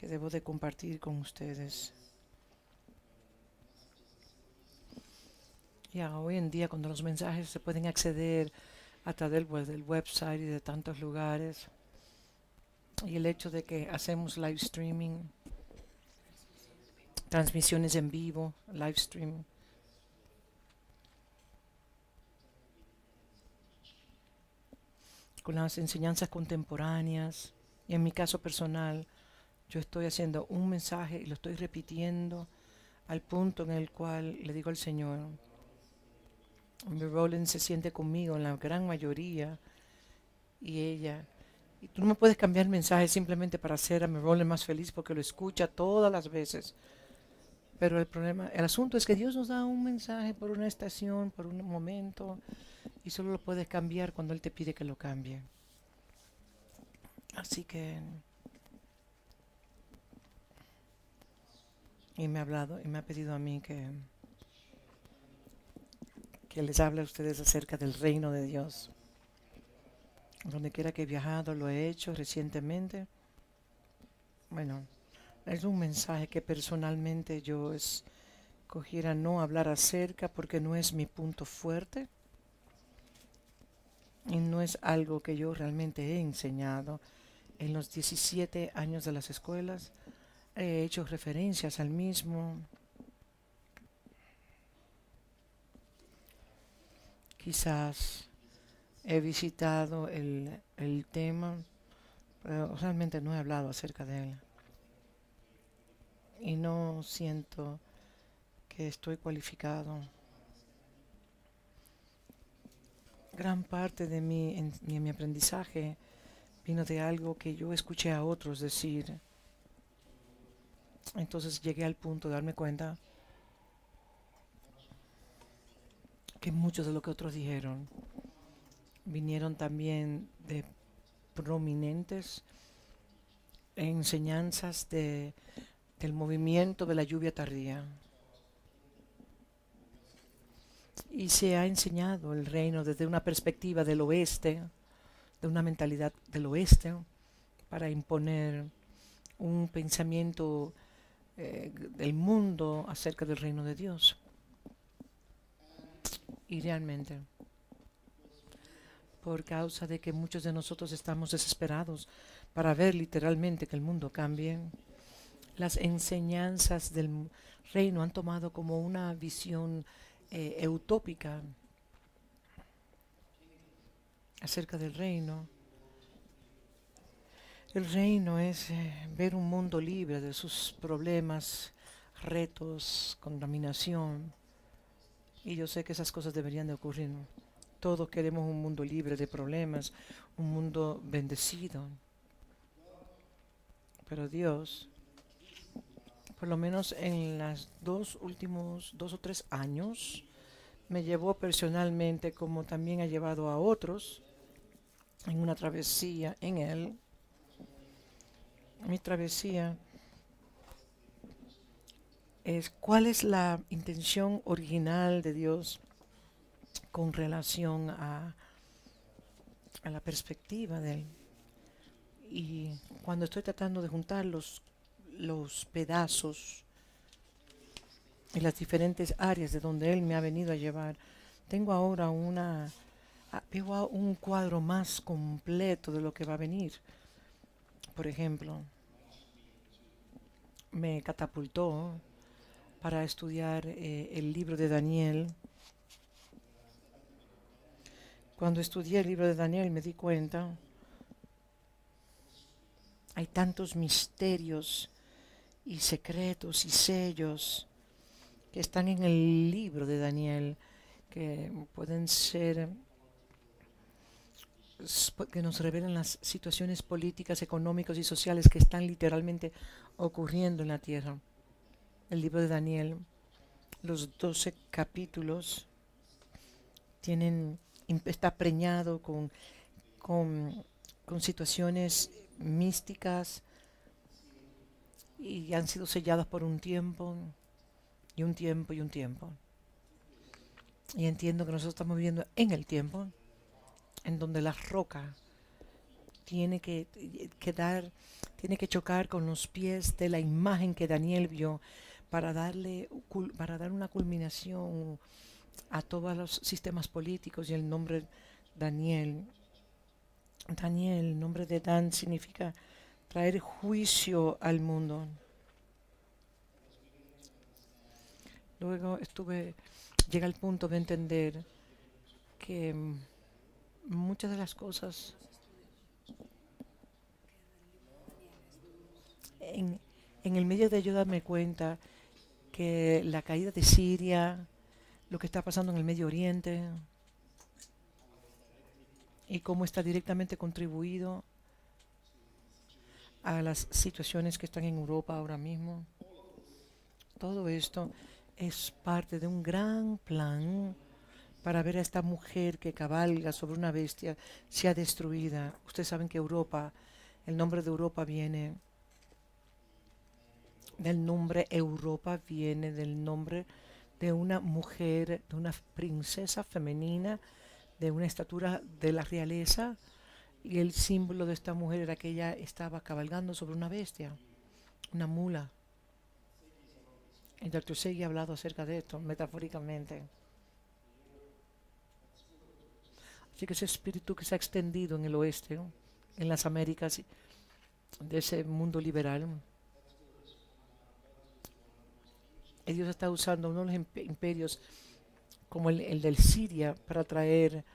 que debo de compartir con ustedes. Ya hoy en día, cuando los mensajes se pueden acceder a través del website y de tantos lugares, y el hecho de que hacemos live streaming, transmisiones en vivo, live streaming, con las enseñanzas contemporáneas, y en mi caso personal, yo estoy haciendo un mensaje y lo estoy repitiendo al punto en el cual le digo al Señor, mi Roland se siente conmigo en la gran mayoría y ella. Y tú no me puedes cambiar mensaje simplemente para hacer a mi Roland más feliz porque lo escucha todas las veces. Pero el asunto es que Dios nos da un mensaje por una estación, por un momento, y solo lo puedes cambiar cuando Él te pide que lo cambie. Así que, y me ha hablado, y me ha pedido a mí que les hable a ustedes acerca del reino de Dios. Donde quiera que he viajado, lo he hecho recientemente. Bueno, es un mensaje que personalmente yo escogiera no hablar acerca porque no es mi punto fuerte y no es algo que yo realmente he enseñado. En los 17 años de las escuelas he hecho referencias al mismo. Quizás he visitado el tema, pero realmente no he hablado acerca de él. Y no siento que estoy cualificado. Gran parte de mi aprendizaje vino de algo que yo escuché a otros decir. Entonces llegué al punto de darme cuenta que muchos de lo que otros dijeron vinieron también de prominentes enseñanzas del movimiento de la lluvia tardía. Y se ha enseñado el reino desde una perspectiva del oeste, de una mentalidad del oeste, para imponer un pensamiento del mundo acerca del reino de Dios. Y realmente, por causa de que muchos de nosotros estamos desesperados para ver literalmente que el mundo cambie, las enseñanzas del reino han tomado como una visión utópica acerca del reino. El reino es ver un mundo libre de sus problemas, retos, contaminación. Y yo sé que esas cosas deberían de ocurrir. Todos queremos un mundo libre de problemas, un mundo bendecido. Pero Dios, por lo menos en los dos últimos 2 o 3 años, me llevó personalmente, como también ha llevado a otros, en una travesía en Él. Mi travesía es cuál es la intención original de Dios con relación a la perspectiva de Él. Y cuando estoy tratando de juntar los pedazos y las diferentes áreas de donde Él me ha venido a llevar, tengo ahora veo un cuadro más completo de lo que va a venir. Por ejemplo, me catapultó para estudiar el libro de Daniel. Cuando estudié el libro de Daniel me di cuenta, hay tantos misterios y secretos y sellos que están en el libro de Daniel, que pueden ser, que nos revelan las situaciones políticas, económicas y sociales que están literalmente ocurriendo en la tierra. El libro de Daniel, los 12 capítulos, está preñado con, con situaciones místicas y han sido selladas por un tiempo y un tiempo y un tiempo. Y entiendo que nosotros estamos viviendo en el tiempo en donde la roca tiene que chocar con los pies de la imagen que Daniel vio para dar una culminación a todos los sistemas políticos y el nombre Daniel. Daniel, el nombre de Dan significa traer juicio al mundo. Luego llega al punto de entender que muchas de las cosas en, en el medio de ello darme cuenta que la caída de Siria, lo que está pasando en el Medio Oriente y cómo está directamente contribuido a las situaciones que están en Europa ahora mismo. Todo esto es parte de un gran plan para ver a esta mujer que cabalga sobre una bestia sea destruida. Ustedes saben que Europa, el nombre de Europa viene del nombre Europa, viene del nombre de una mujer, de una princesa femenina, de una estatura de la realeza, y el símbolo de esta mujer era que ella estaba cabalgando sobre una bestia, una mula. El Dr. Segui ha hablado acerca de esto, metafóricamente. Así que ese espíritu que se ha extendido en el oeste, ¿no?, en las Américas, de ese mundo liberal, y Dios está usando uno de los imperios como el del Siria para traer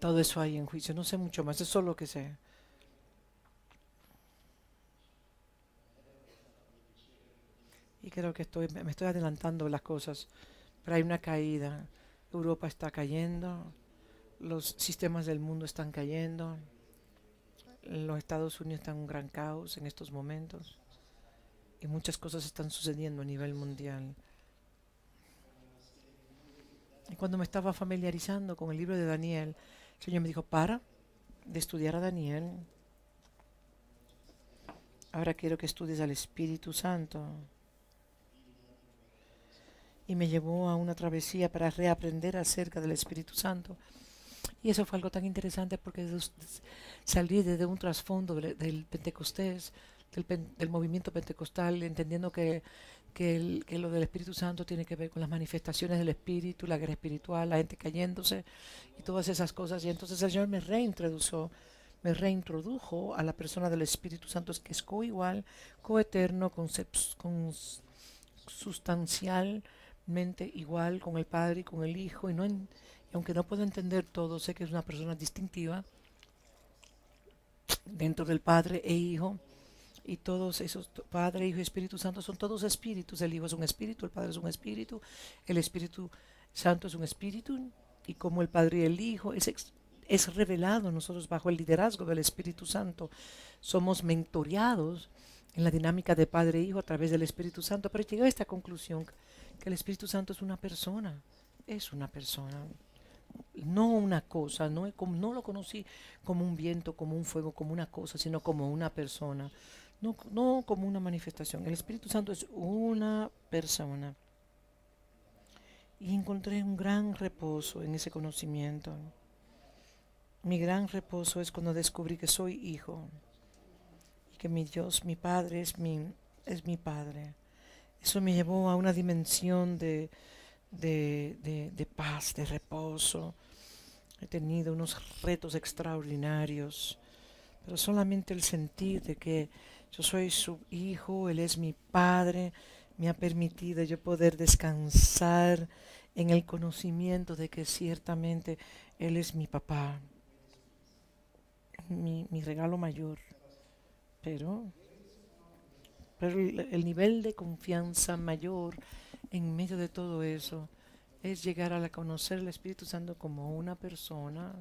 todo eso ahí en juicio. No sé mucho más, eso es lo que sé. Y creo que me estoy adelantando las cosas, pero hay una caída. Europa está cayendo, los sistemas del mundo están cayendo, los Estados Unidos están en un gran caos en estos momentos y muchas cosas están sucediendo a nivel mundial. Y cuando me estaba familiarizando con el libro de Daniel, el Señor me dijo, para de estudiar a Daniel, ahora quiero que estudies al Espíritu Santo. Y me llevó a una travesía para reaprender acerca del Espíritu Santo. Y eso fue algo tan interesante porque salí desde un trasfondo del Pentecostés, del movimiento pentecostal, entendiendo que lo del Espíritu Santo tiene que ver con las manifestaciones del Espíritu, la guerra espiritual, la gente cayéndose y todas esas cosas. Y entonces el Señor me reintrodujo a la persona del Espíritu Santo, que es coigual, coeterno, sustancialmente igual con el Padre y con el Hijo. Y aunque no puedo entender todo, sé que es una persona distintiva dentro del Padre e Hijo. Y todos esos, Padre, Hijo y Espíritu Santo, son todos espíritus. El Hijo es un espíritu, el Padre es un espíritu, el Espíritu Santo es un espíritu. Y como el Padre y el Hijo es revelado nosotros bajo el liderazgo del Espíritu Santo, somos mentoreados en la dinámica de Padre e Hijo a través del Espíritu Santo. Pero llegué a esta conclusión, que el Espíritu Santo es una persona, no una cosa. No lo conocí como un viento, como un fuego, como una cosa, sino como una persona, no como una manifestación. El Espíritu Santo es una persona. Y encontré un gran reposo en ese conocimiento. Mi gran reposo es cuando descubrí que soy hijo y que mi Dios, mi Padre, es mi Padre. Eso me llevó a una dimensión de paz, de reposo. He tenido unos retos extraordinarios, pero solamente el sentir de que yo soy su hijo, Él es mi Padre, me ha permitido yo poder descansar en el conocimiento de que ciertamente Él es mi papá, mi regalo mayor. Pero, pero el nivel de confianza mayor en medio de todo eso es llegar a conocer el Espíritu Santo como una persona,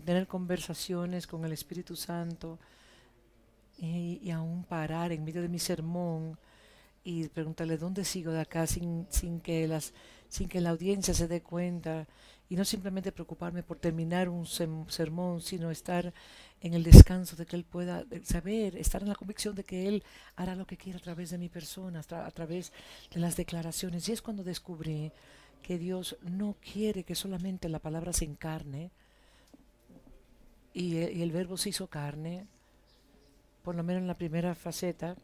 tener conversaciones con el Espíritu Santo y aún parar en medio de mi sermón y preguntarle dónde sigo de acá sin que la audiencia se dé cuenta, y no simplemente preocuparme por terminar un sermón, sino estar en el descanso de que Él pueda saber, estar en la convicción de que Él hará lo que quiera a través de mi persona, a través de las declaraciones. Y es cuando descubrí que Dios no quiere que solamente la palabra se encarne, y el verbo se hizo carne, por lo menos en la primera faceta,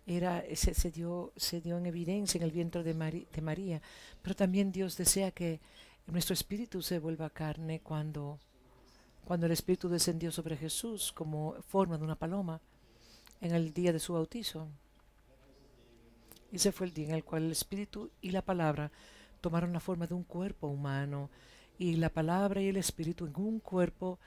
se dio en evidencia en el vientre de María, pero también Dios desea que nuestro espíritu se vuelva carne cuando el espíritu descendió sobre Jesús como forma de una paloma en el día de su bautizo. Ese fue el día en el cual el espíritu y la palabra tomaron la forma de un cuerpo humano, y la palabra y el espíritu en un cuerpo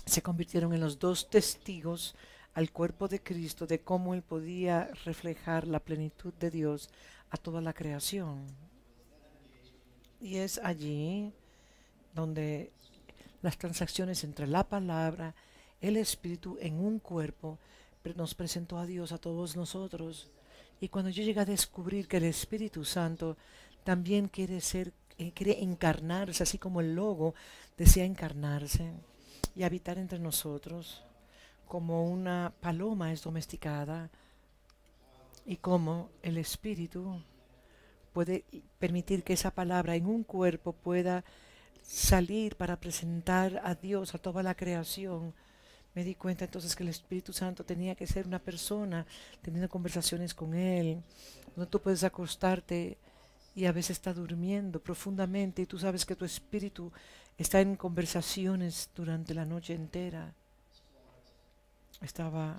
se convirtieron en los dos testigos al cuerpo de Cristo de cómo él podía reflejar la plenitud de Dios a toda la creación. Y es allí donde las transacciones entre la palabra, el espíritu en un cuerpo, nos presentó a Dios a todos nosotros. Y cuando yo llegué a descubrir que el Espíritu Santo también quiere encarnarse, así como el logo desea encarnarse y habitar entre nosotros, como una paloma es domesticada, y como el Espíritu puede permitir que esa palabra en un cuerpo pueda salir para presentar a Dios a toda la creación. Me di cuenta entonces que el Espíritu Santo tenía que ser una persona teniendo conversaciones con Él. No, tú puedes acostarte y a veces está durmiendo profundamente y tú sabes que tu espíritu está en conversaciones durante la noche entera. Estaba,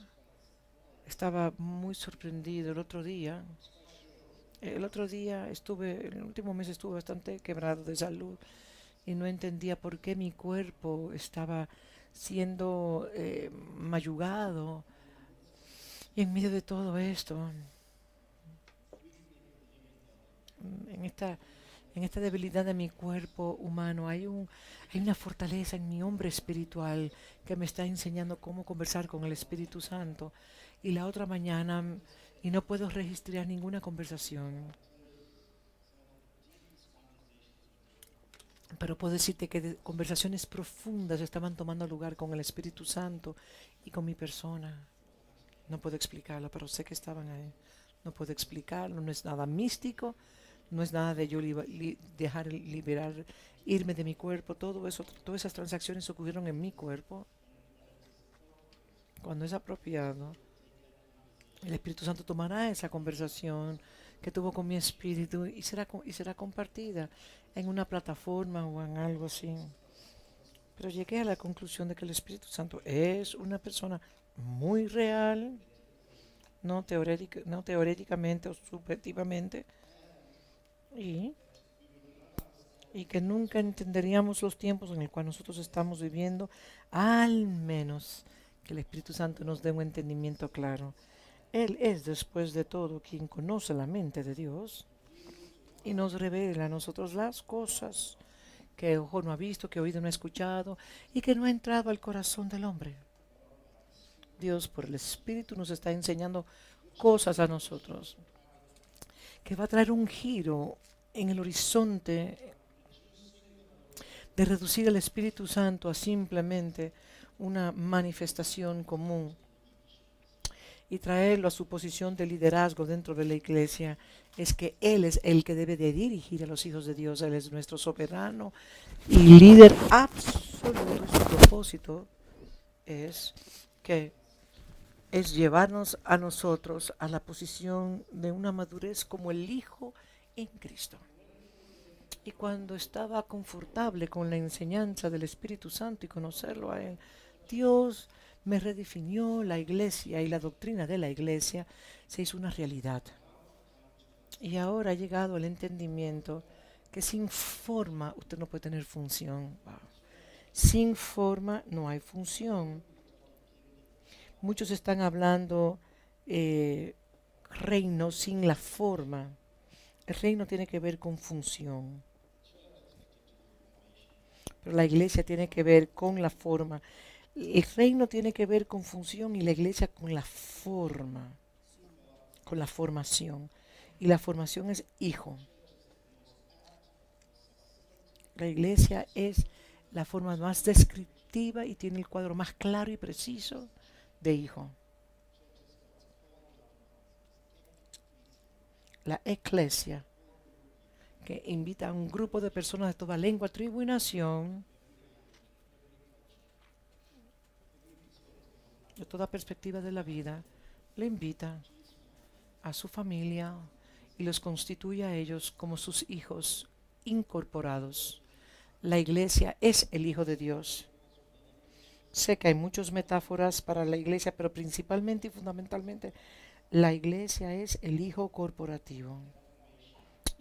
estaba muy sorprendido el otro día. El último mes estuve bastante quebrado de salud y no entendía por qué mi cuerpo estaba siendo mayugado. Y en medio de todo esto, en esta, en esta debilidad de mi cuerpo humano, hay una fortaleza en mi hombre espiritual que me está enseñando cómo conversar con el Espíritu Santo. Y la otra mañana, y no puedo registrar ninguna conversación, pero puedo decirte que conversaciones profundas estaban tomando lugar con el Espíritu Santo y con mi persona. No puedo explicarlo, pero sé que estaban ahí. No puedo explicarlo, no es nada místico, no es nada de yo dejar liberar, irme de mi cuerpo. Todo eso, todas esas transacciones ocurrieron en mi cuerpo. Cuando es apropiado, el Espíritu Santo tomará esa conversación que tuvo con mi espíritu y será compartida en una plataforma o en algo así. Pero llegué a la conclusión de que el Espíritu Santo es una persona muy real, no teóricamente o subjetivamente, y, y que nunca entenderíamos los tiempos en el cual nosotros estamos viviendo, al menos que el Espíritu Santo nos dé un entendimiento claro. Él es, después de todo, quien conoce la mente de Dios y nos revela a nosotros las cosas que ojo no ha visto, que oído no ha escuchado y que no ha entrado al corazón del hombre. Dios por el Espíritu nos está enseñando cosas a nosotros que va a traer un giro en el horizonte de reducir el Espíritu Santo a simplemente una manifestación común y traerlo a su posición de liderazgo dentro de la iglesia. Es que Él es el que debe de dirigir a los hijos de Dios. Él es nuestro soberano y líder absoluto. Y su propósito es que es llevarnos a nosotros a la posición de una madurez como el Hijo en Cristo. Y cuando estaba confortable con la enseñanza del Espíritu Santo y conocerlo a Él, Dios me redefinió la iglesia y la doctrina de la iglesia se hizo una realidad. Y ahora ha llegado el entendimiento que sin forma usted no puede tener función. Wow. Sin forma no hay función. Muchos están hablando reino sin la forma. El reino tiene que ver con función. Pero la iglesia tiene que ver con la forma. El reino tiene que ver con función y la iglesia con la forma, con la formación. Y la formación es hijo. La iglesia es la forma más descriptiva y tiene el cuadro más claro y preciso de hijo. La eclesia, que invita a un grupo de personas de toda lengua, tribu y nación de toda perspectiva de la vida, le invita a su familia y los constituye a ellos como sus hijos incorporados. La iglesia es el Hijo de Dios. Sé que hay muchas metáforas para la iglesia, pero principalmente y fundamentalmente la iglesia es el Hijo corporativo.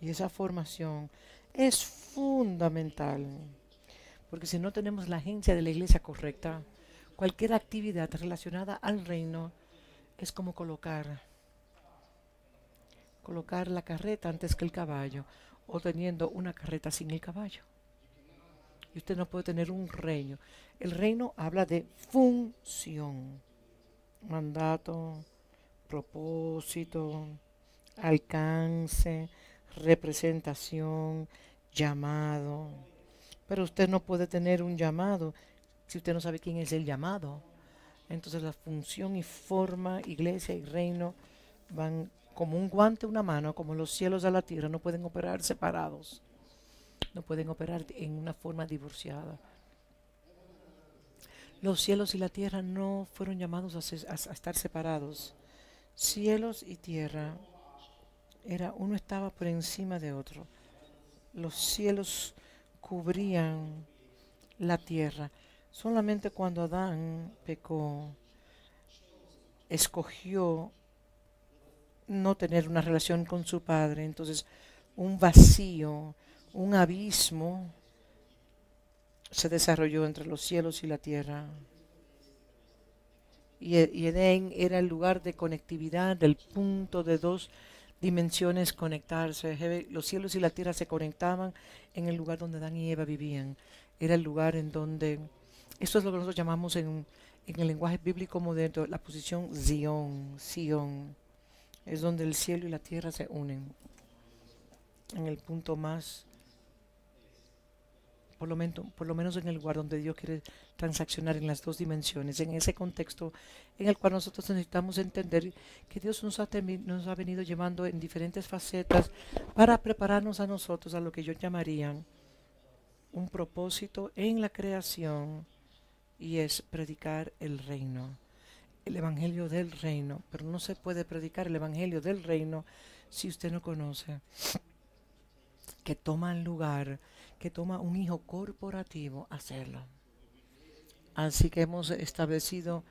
Y esa formación es fundamental, porque si no tenemos la agencia de la iglesia correcta, cualquier actividad relacionada al reino es como colocar la carreta antes que el caballo, o teniendo una carreta sin el caballo. Y usted no puede tener un reino. El reino habla de función, mandato, propósito, alcance, representación, llamado. Pero usted no puede tener un llamado si usted no sabe quién es el llamado. Entonces la función y forma, iglesia y reino van como un guante, una mano, como los cielos a la tierra, no pueden operar separados, no pueden operar en una forma divorciada. Los cielos y la tierra no fueron llamados a estar separados. Cielos y tierra uno estaba por encima de otro. Los cielos cubrían la tierra. Solamente cuando Adán pecó, escogió no tener una relación con su padre, entonces un vacío, un abismo se desarrolló entre los cielos y la tierra. Y Edén era el lugar de conectividad, del punto de dos dimensiones conectarse. Los cielos y la tierra se conectaban en el lugar donde Adán y Eva vivían. Era el lugar en donde, esto es lo que nosotros llamamos en el lenguaje bíblico moderno, la posición Zion, Sion. Es donde el cielo y la tierra se unen. En el punto más, por lo menos en el lugar donde Dios quiere transaccionar en las dos dimensiones, en ese contexto en el cual nosotros necesitamos entender que Dios nos ha venido llevando en diferentes facetas para prepararnos a nosotros a lo que yo llamaría un propósito en la creación, y es predicar el reino, el evangelio del reino. Pero no se puede predicar el evangelio del reino si usted no conoce que toma el lugar, que toma un hijo corporativo hacerlo. Así que hemos establecido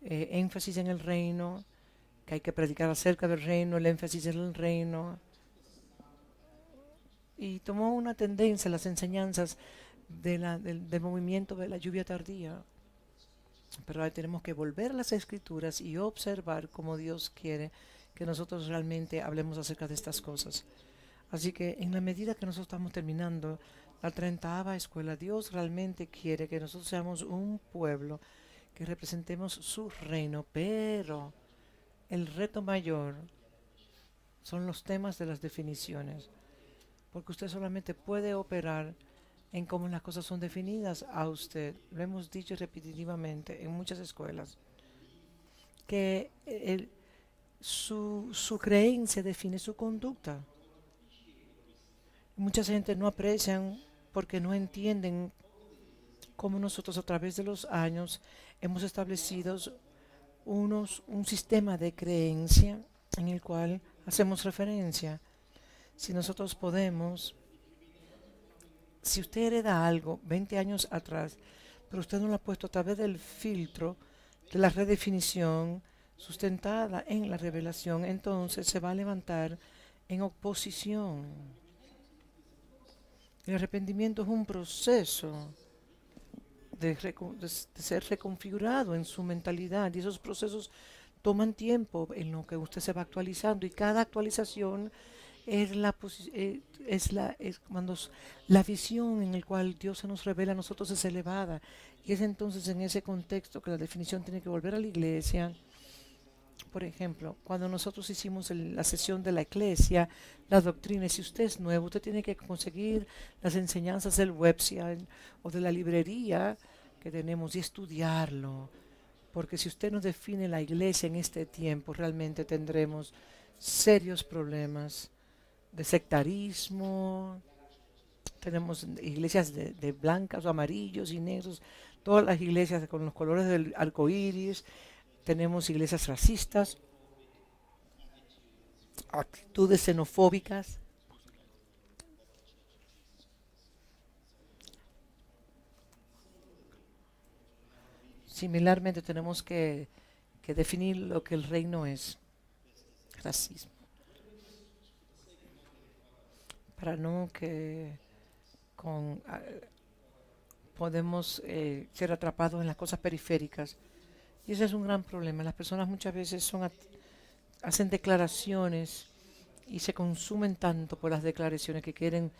énfasis en el reino, que hay que predicar acerca del reino, el énfasis en el reino. Y tomó una tendencia las enseñanzas del movimiento de la lluvia tardía. Pero ahora tenemos que volver a las escrituras y observar cómo Dios quiere que nosotros realmente hablemos acerca de estas cosas. Así que en la medida que nosotros estamos terminando la 30ª escuela, Dios realmente quiere que nosotros seamos un pueblo, que representemos su reino, pero el reto mayor son los temas de las definiciones, porque usted solamente puede operar en cómo las cosas son definidas a usted. Lo hemos dicho repetitivamente en muchas escuelas, que su creencia define su conducta. Mucha gente no aprecian porque no entienden cómo nosotros a través de los años hemos establecido un sistema de creencia en el cual hacemos referencia. Si nosotros podemos, si usted hereda algo 20 años atrás, pero usted no lo ha puesto a través del filtro de la redefinición sustentada en la revelación, entonces se va a levantar en oposición. El arrepentimiento es un proceso de ser reconfigurado en su mentalidad, y esos procesos toman tiempo en lo que usted se va actualizando, y cada actualización es cuando la visión en el cual Dios se nos revela a nosotros es elevada, y es entonces en ese contexto que la definición tiene que volver a la iglesia. Por ejemplo, cuando nosotros hicimos la sesión de la iglesia, la doctrina, si usted es nuevo, usted tiene que conseguir las enseñanzas del website o de la librería que tenemos y estudiarlo. Porque si usted no define la iglesia en este tiempo, realmente tendremos serios problemas de sectarismo. Tenemos iglesias de blancas o amarillos y negros, todas las iglesias con los colores del arco iris. tenemos iglesias racistas, actitudes xenofóbicas. Similarmente tenemos que definir lo que el reino es. Racismo. Para no que con, podemos ser atrapados en las cosas periféricas. Y ese es un gran problema. Las personas muchas veces hacen declaraciones y se consumen tanto por las declaraciones que quieren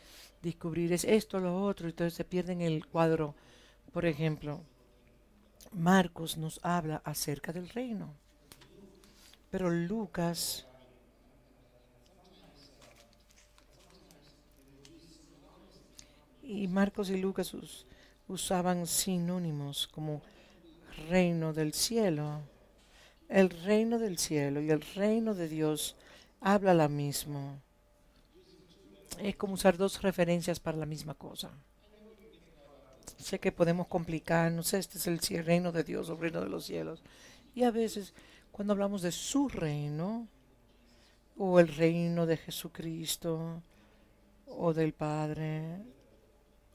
descubrir es esto, lo otro, y entonces se pierden el cuadro. Por ejemplo, Marcos nos habla acerca del reino, pero Lucas y Marcos y Lucas usaban sinónimos como reino del cielo. El reino del cielo y el reino de Dios habla lo mismo. Es como usar dos referencias para la misma cosa. Sé que podemos complicar, no sé, este es el reino de Dios o el reino de los cielos. Y a veces, cuando hablamos de su reino, o el reino de Jesucristo, o del Padre,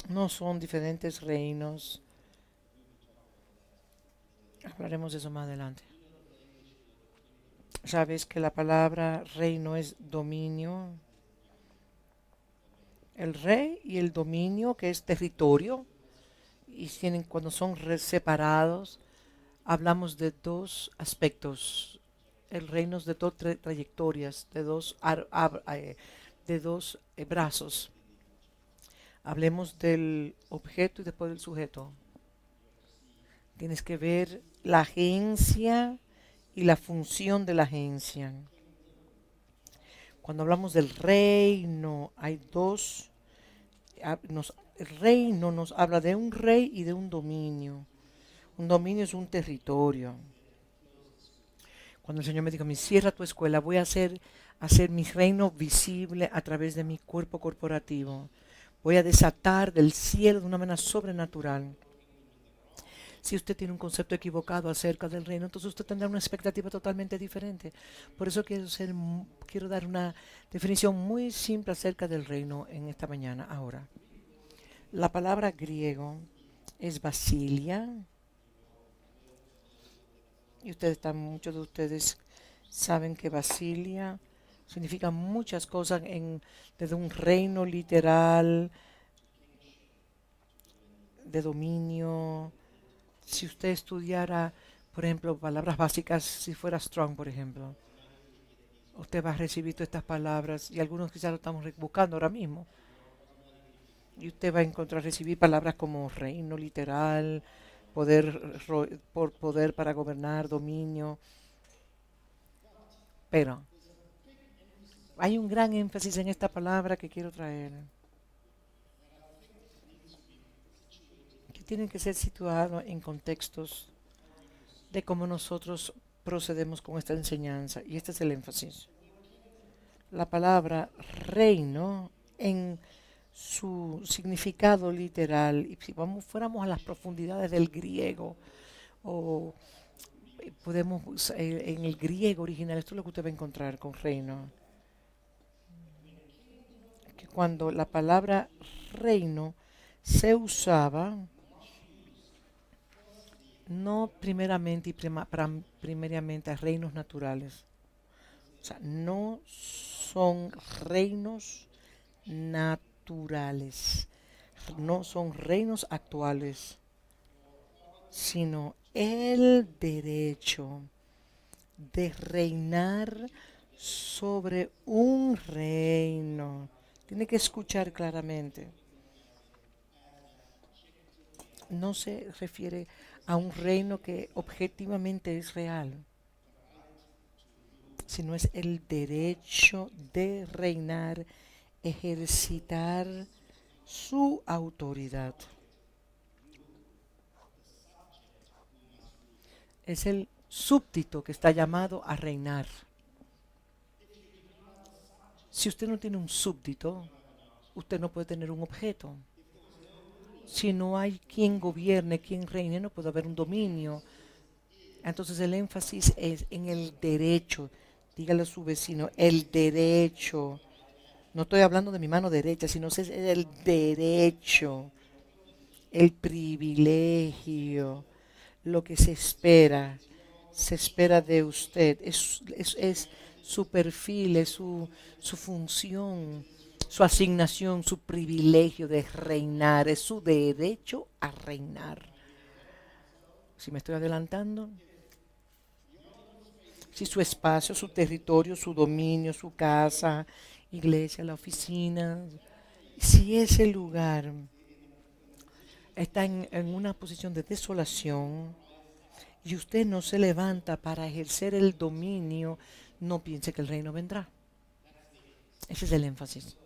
no son diferentes reinos. Hablaremos de eso más adelante. Sabes que la palabra reino es dominio. El rey y el dominio, que es territorio, y tienen, cuando son separados, hablamos de dos aspectos. El reino es de dos trayectorias, de dos brazos. Hablemos del objeto y después del sujeto. Tienes que ver la agencia y la función de la agencia. Cuando hablamos del reino, hay dos. El reino nos habla de un rey y de un dominio. Un dominio es un territorio. Cuando el Señor me dijo, cierra tu escuela, voy a hacer mi reino visible a través de mi cuerpo corporativo. Voy a desatar del cielo de una manera sobrenatural. Si usted tiene un concepto equivocado acerca del reino, entonces usted tendrá una expectativa totalmente diferente. Por eso quiero dar una definición muy simple acerca del reino en esta mañana. Ahora, la palabra griego es basilia. Y muchos de ustedes saben que basilia significa muchas cosas desde un reino literal de dominio. Si usted estudiara, por ejemplo, palabras básicas, si fuera Strong, por ejemplo, usted va a recibir todas estas palabras y algunos quizás lo estamos buscando ahora mismo. Y usted va a recibir palabras como reino literal, poder para gobernar, dominio. Pero hay un gran énfasis en esta palabra que quiero traer, que tienen que ser situados en contextos de cómo nosotros procedemos con esta enseñanza. Y este es el énfasis. La palabra reino en su significado literal, y si fuéramos a las profundidades del griego, o en el griego original, esto es lo que usted va a encontrar con reino, que cuando la palabra reino se usaba, no primeramente primariamente a reinos naturales. O sea, no son reinos naturales, no son reinos actuales, sino el derecho de reinar sobre un reino. Tiene que escuchar claramente. No se refiere a un reino que objetivamente es real, sino es el derecho de reinar, ejercitar su autoridad. Es el súbdito que está llamado a reinar. Si usted no tiene un súbdito, usted no puede tener un objeto. Si no hay quien gobierne, quien reine, no puede haber un dominio. Entonces el énfasis es en el derecho. Dígale a su vecino, el derecho. No estoy hablando de mi mano derecha, sino es el derecho, el privilegio, lo que se espera de usted. Es su perfil, es su función, su asignación, su privilegio de reinar, es su derecho a reinar. Si me estoy adelantando, si su espacio, su territorio, su dominio, su casa, iglesia, la oficina, si ese lugar está en una posición de desolación y usted no se levanta para ejercer el dominio, no piense que el reino vendrá. Ese es el énfasis.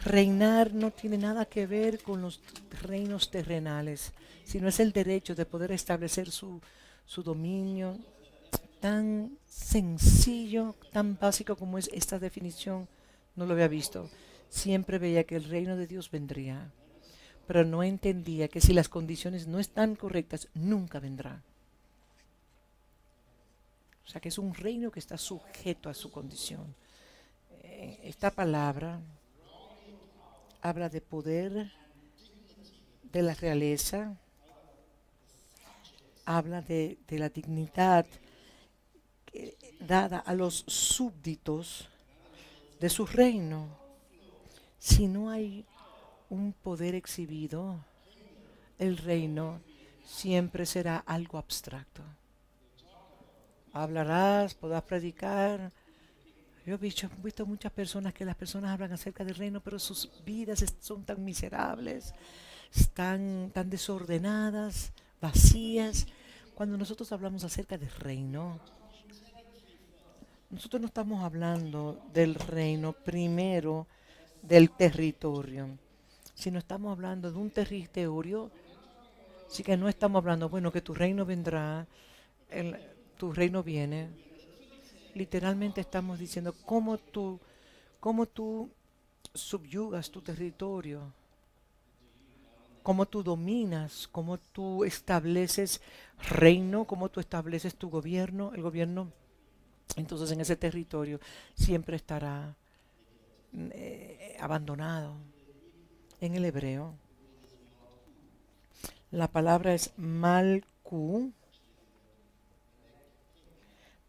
Reinar no tiene nada que ver con los reinos terrenales, sino es el derecho de poder establecer su dominio, tan sencillo, tan básico como es esta definición. No lo había visto. Siempre veía que el reino de Dios vendría, pero no entendía que si las condiciones no están correctas, nunca vendrá. O sea que es un reino que está sujeto a su condición. Esta palabra habla de poder, de la realeza, habla de la dignidad dada a los súbditos de su reino. Si no hay un poder exhibido, el reino siempre será algo abstracto. Hablarás, podrás predicar. Yo he visto muchas personas que las personas hablan acerca del reino, pero sus vidas son tan miserables, están tan desordenadas, vacías. Cuando nosotros hablamos acerca del reino, nosotros no estamos hablando del reino primero del territorio, sino estamos hablando de un territorio. Así que no estamos hablando, bueno, que tu reino vendrá, el- tu reino viene. Literalmente estamos diciendo cómo tú subyugas tu territorio, cómo tú dominas, cómo tú estableces reino, cómo tú estableces tu gobierno. El gobierno, entonces en ese territorio siempre estará abandonado. En el hebreo, la palabra es malku.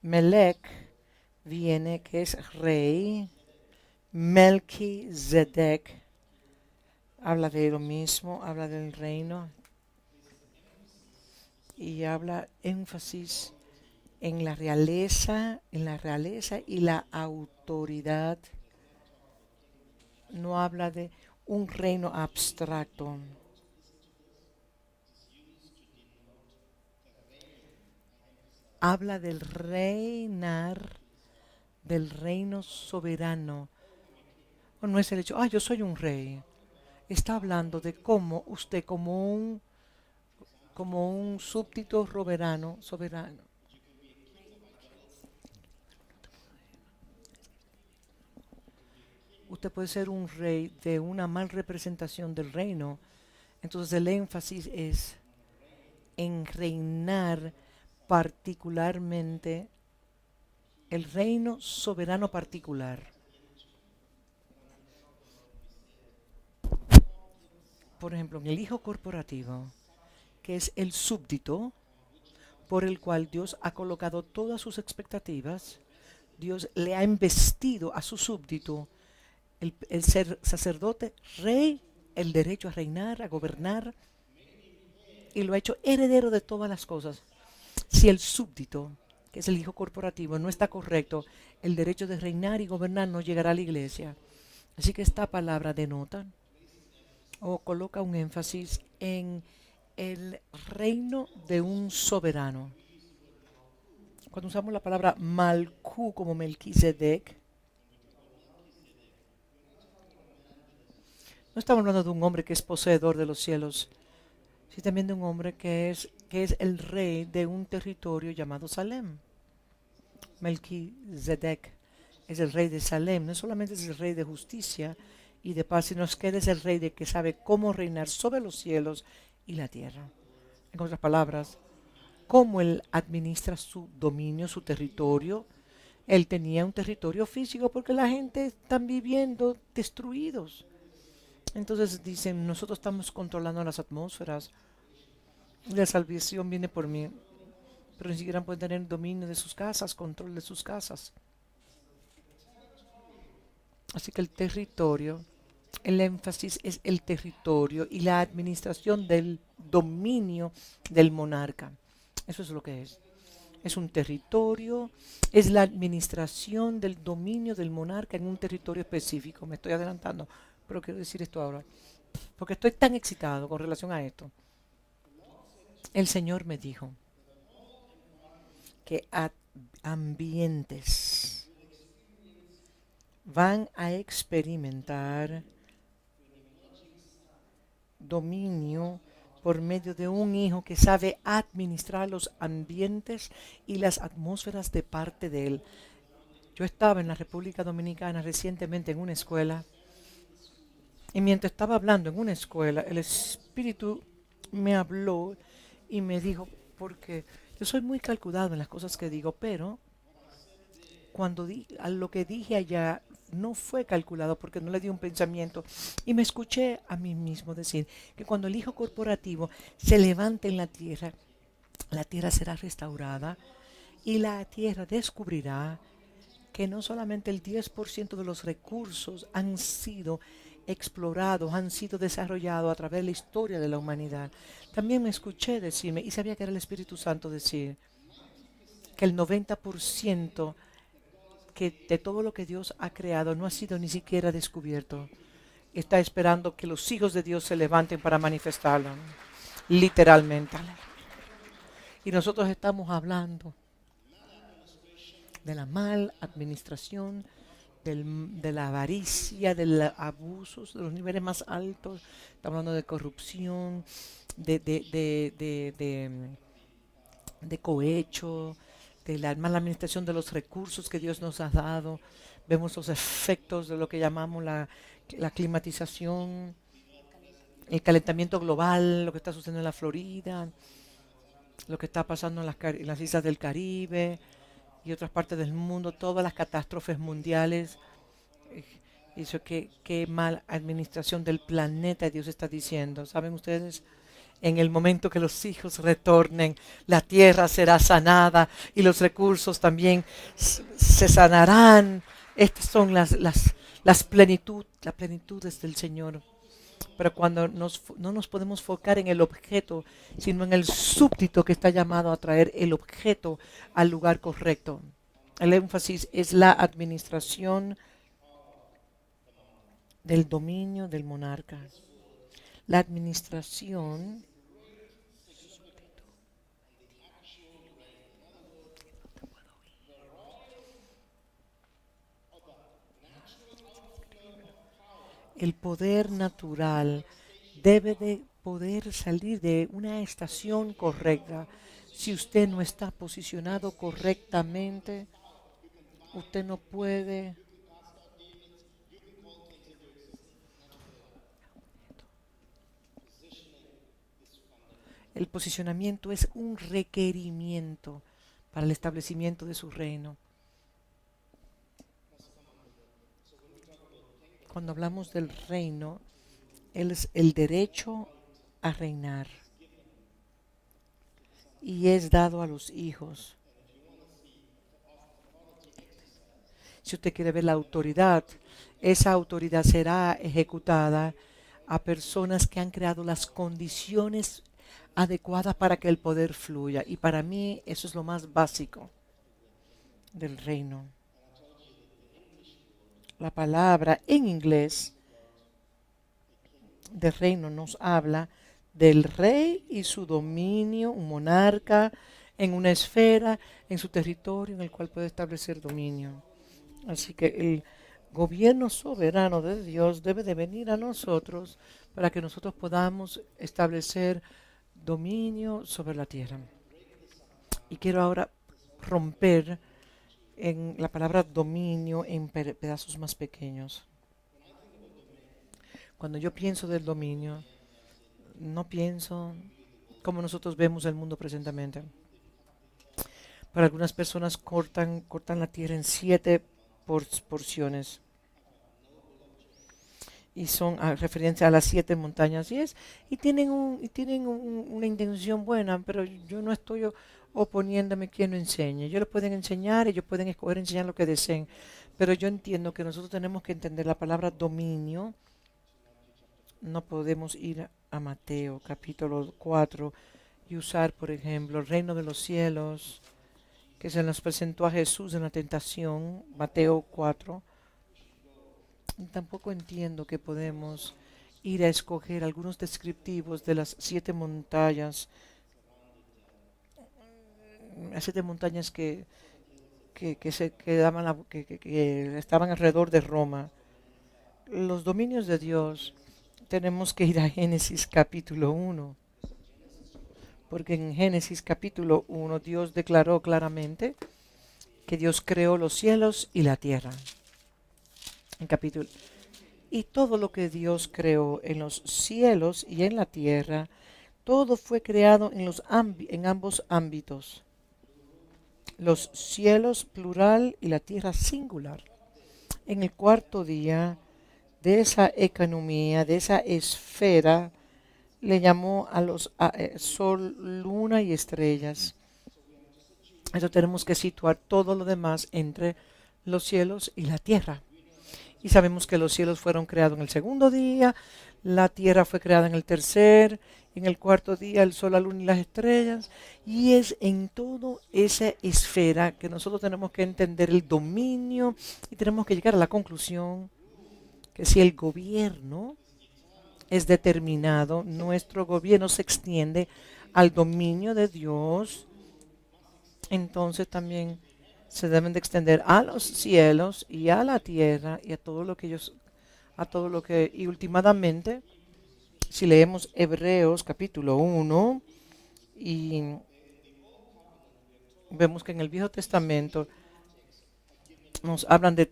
Melech viene que es rey. Melchizedek habla de lo mismo, habla del reino y habla énfasis en la realeza y la autoridad. No habla de un reino abstracto. Habla del reinar, del reino soberano. O no es el hecho, yo soy un rey. Está hablando de cómo usted como un súbdito soberano. Usted puede ser un rey de una mal representación del reino. Entonces el énfasis es en reinar particularmente el reino soberano particular. Por ejemplo, en el hijo corporativo, que es el súbdito por el cual Dios ha colocado todas sus expectativas, Dios le ha investido a su súbdito el ser sacerdote, rey, el derecho a reinar, a gobernar, y lo ha hecho heredero de todas las cosas. Si el súbdito, que es el hijo corporativo, no está correcto, el derecho de reinar y gobernar no llegará a la iglesia. Así que esta palabra denota o coloca un énfasis en el reino de un soberano. Cuando usamos la palabra Malkú como Melquisedec, no estamos hablando de un hombre que es poseedor de los cielos, sino también de un hombre que es el rey de un territorio llamado Salem. Melquisedec es el rey de Salem, no solamente es el rey de justicia y de paz, sino que Él es el Rey de que sabe cómo reinar sobre los cielos y la tierra. En otras palabras, cómo Él administra su dominio, su territorio. Él tenía un territorio físico porque la gente está viviendo destruidos. Entonces dicen, nosotros estamos controlando las atmósferas. La salvación viene por mí, pero ni siquiera pueden tener dominio de sus casas, control de sus casas. Así que el territorio, el énfasis es el territorio y la administración del dominio del monarca. Eso es lo que es. Es un territorio, es la administración del dominio del monarca en un territorio específico. Me estoy adelantando, pero quiero decir esto ahora, porque estoy tan excitado con relación a esto. El Señor me dijo que ambientes van a experimentar dominio por medio de un hijo que sabe administrar los ambientes y las atmósferas de parte de él. Yo estaba en la República Dominicana recientemente en una escuela y mientras estaba hablando en una escuela, el Espíritu me habló y me dijo, porque yo soy muy calculado en las cosas que digo, pero cuando a lo que dije allá no fue calculado porque no le di un pensamiento y me escuché a mí mismo decir que cuando el Hijo corporativo se levante en la tierra será restaurada y la tierra descubrirá que no solamente el 10% de los recursos han sido explorados, han sido desarrollados a través de la historia de la humanidad. También me escuché decirme, y sabía que era el Espíritu Santo decir, que el 90% que de todo lo que Dios ha creado no ha sido ni siquiera descubierto. Está esperando que los hijos de Dios se levanten para manifestarlo, literalmente. Y nosotros estamos hablando de la mal administración, de la avaricia, de los abusos, de los niveles más altos. Estamos hablando de corrupción, de cohecho, de la mala administración de los recursos que Dios nos ha dado. Vemos los efectos de lo que llamamos la climatización, el calentamiento global, lo que está sucediendo en la Florida, lo que está pasando en las islas del Caribe y otras partes del mundo, todas las catástrofes mundiales. Eso qué mal administración del planeta Dios está diciendo. ¿Saben ustedes? En el momento que los hijos retornen, la tierra será sanada y los recursos también se sanarán. Estas son las plenitudes del Señor. Pero cuando no nos podemos focar en el objeto, sino en el súbdito que está llamado a traer el objeto al lugar correcto. El énfasis es la administración del dominio del monarca. La administración el poder natural debe de poder salir de una estación correcta. Si usted no está posicionado correctamente, usted no puede. El posicionamiento es un requerimiento para el establecimiento de su reino. Cuando hablamos del reino, es el derecho a reinar y es dado a los hijos. Si usted quiere ver la autoridad, esa autoridad será ejecutada a personas que han creado las condiciones adecuadas para que el poder fluya. Y para mí eso es lo más básico del reino. La palabra en inglés de reino nos habla del rey y su dominio, un monarca en una esfera, en su territorio en el cual puede establecer dominio. Así que el gobierno soberano de Dios debe de venir a nosotros para que nosotros podamos establecer dominio sobre la tierra. Y quiero ahora romper en la palabra dominio en pedazos más pequeños. Cuando yo pienso del dominio, no pienso como nosotros vemos el mundo presentemente. Para algunas personas cortan la tierra en 7 porciones y son a referencia a las 7 montañas y una intención buena, pero yo no estoy oponiéndome quien lo enseñe. Ellos lo pueden enseñar, ellos pueden escoger enseñar lo que deseen, pero yo entiendo que nosotros tenemos que entender la palabra dominio. No podemos ir a Mateo capítulo 4 y usar, por ejemplo, el reino de los cielos que se nos presentó a Jesús en la tentación, Mateo 4. Tampoco entiendo que podemos ir a escoger algunos descriptivos de las 7 montañas, las 7 montañas que estaban alrededor de Roma. Los dominios de Dios, tenemos que ir a Génesis capítulo 1, porque en Génesis capítulo 1 Dios declaró claramente que Dios creó los cielos y la tierra. En capítulo Y todo lo que Dios creó en los cielos y en la tierra, todo fue creado en ambos ámbitos. Los cielos plural y la tierra singular. En el cuarto día de esa economía, de esa esfera, le llamó a los sol, luna y estrellas. Eso tenemos que situar todo lo demás entre los cielos y la tierra. Y sabemos que los cielos fueron creados en el segundo día, la tierra fue creada en el tercer, en el cuarto día el sol, la luna y las estrellas. Y es en toda esa esfera que nosotros tenemos que entender el dominio y tenemos que llegar a la conclusión que si el gobierno es determinado, nuestro gobierno se extiende al dominio de Dios, entonces también se deben de extender a los cielos y a la tierra y y últimamente, si leemos Hebreos capítulo 1 y vemos que en el Viejo Testamento nos hablan de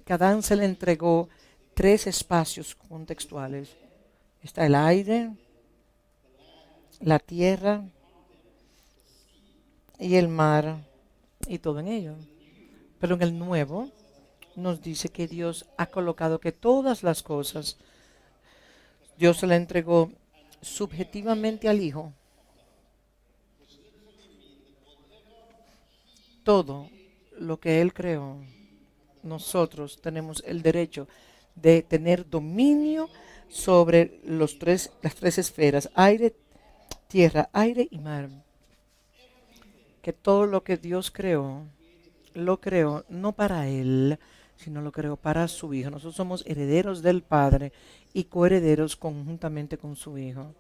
que a Adán se le entregó 3 espacios contextuales. Está el aire, la tierra y el mar y todo en ello. Pero en el Nuevo nos dice que Dios ha colocado que todas las cosas, Dios se le entregó subjetivamente al Hijo. Todo lo que Él creó, nosotros tenemos el derecho de tener dominio sobre las 3 esferas, aire, tierra, aire y mar. Que todo lo que Dios creó, lo creó no para Él, sino lo creó para su Hijo. Nosotros somos herederos del Padre y coherederos conjuntamente con su Hijo.